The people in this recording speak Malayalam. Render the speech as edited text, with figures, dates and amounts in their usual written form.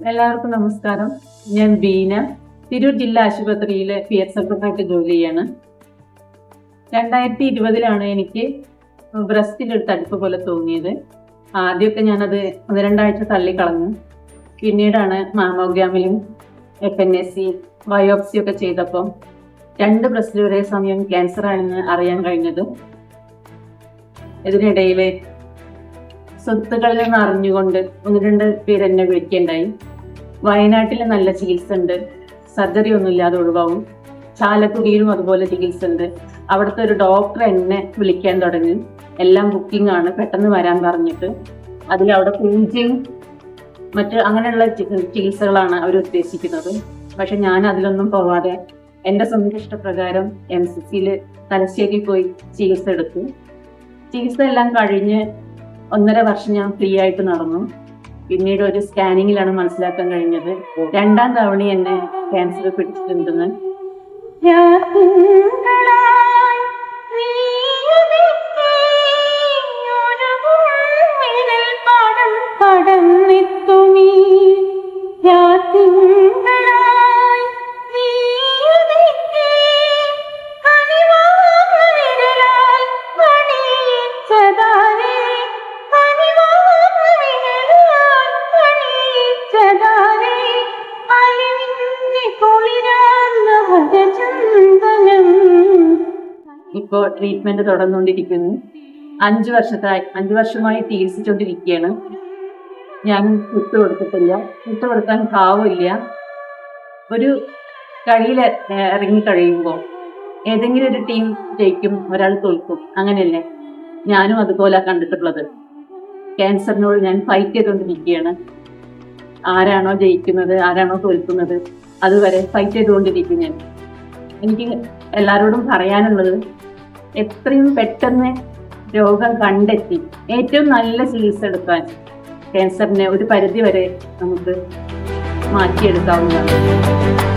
എല്ലാവർക്കും നമസ്കാരം. ഞാൻ ബീന, തിരൂർ ജില്ലാ ആശുപത്രിയിലെ PR സെക്രട്ടറിയായിട്ട് ജോലി ചെയ്യാണ്. 2020 എനിക്ക് ബ്രസ്റ്റിലൊരു തടുപ്പ് പോലെ തോന്നിയത്. ആദ്യമൊക്കെ ഞാനത് 1-2 തള്ളിക്കളഞ്ഞു. പിന്നീടാണ് മാമോഗ്രാമിലും FNAC ബയോപ്സി ഒക്കെ ചെയ്തപ്പം 2 ബ്രസ്റ്റിൽ ഒരേ സമയം ക്യാൻസർ ആണെന്ന് അറിയാൻ കഴിഞ്ഞത്. ഇതിനിടയിൽ സ്വത്തുക്കളിൽ നിന്ന് അറിഞ്ഞുകൊണ്ട് 1-2 പേര് എന്നെ വിളിക്കുകയുണ്ടായി. വയനാട്ടിൽ നല്ല ചികിത്സ ഉണ്ട്, സർജറി ഒന്നും ഇല്ലാതെ ഒഴിവാകും. ചാലക്കുടിയിലും അതുപോലെ ചികിത്സ ഉണ്ട്. അവിടുത്തെ ഒരു ഡോക്ടർ എന്നെ വിളിക്കാൻ തുടങ്ങി. എല്ലാം ബുക്കിംഗ് ആണ്, പെട്ടെന്ന് വരാൻ പറഞ്ഞിട്ട്. അവിടെ പൂജയും അങ്ങനെയുള്ള ചികിത്സകളാണ് അവർ ഉദ്ദേശിക്കുന്നത്. പക്ഷെ ഞാൻ അതിലൊന്നും പോവാതെ എൻ്റെ സ്വന്തം ഇഷ്ടപ്രകാരം MCCയിൽ തലശ്ശേരി പോയി ചികിത്സ എടുത്തു. ചികിത്സ എല്ലാം കഴിഞ്ഞ് 1.5 വർഷം ഞാൻ ഫ്രീ ആയിട്ട് നടന്നു. പിന്നീട് ഒരു സ്കാനിങ്ങിലാണ് മനസ്സിലാക്കാൻ കഴിഞ്ഞത് 2ാം തവണ എന്നെ ക്യാൻസർ പിടിച്ചിട്ടുണ്ടെന്ന്. ഇപ്പോ ട്രീറ്റ്മെന്റ് തുടർന്നുകൊണ്ടിരിക്കുന്നു. 5 വർഷമായി ചികിത്സിച്ചുകൊണ്ടിരിക്കുകയാണ്. ഞാൻ വിട്ടുകൊടുക്കാൻ ഭാവമില്ല. ഒരു കളിയിൽ ഇറങ്ങി കഴിയുമ്പോൾ ഏതെങ്കിലും ഒരു ടീം ജയിക്കും, ഒരാൾ തോൽക്കും, അങ്ങനെയല്ലേ? ഞാനും അതുപോലെ കണ്ടിട്ടുള്ളത്. ക്യാൻസറിനോട് ഞാൻ ഫൈറ്റ് ചെയ്തുകൊണ്ടിരിക്കുകയാണ്. ആരാണോ ജയിക്കുന്നത്, ആരാണോ തോൽക്കുന്നത്, അതുവരെ ഫൈറ്റ് ചെയ്തുകൊണ്ടിരിക്കും ഞാൻ. എനിക്ക് എല്ലാവരോടും പറയാനുള്ളത്, എത്രയും പെട്ടെന്ന് രോഗം കണ്ടെത്തി ഏറ്റവും നല്ല ചികിത്സ എടുക്കാൻ ക്യാൻസറിനെ ഒരു പരിധി വരെ നമുക്ക് മാറ്റിയെടുക്കാവുന്നതാണ്.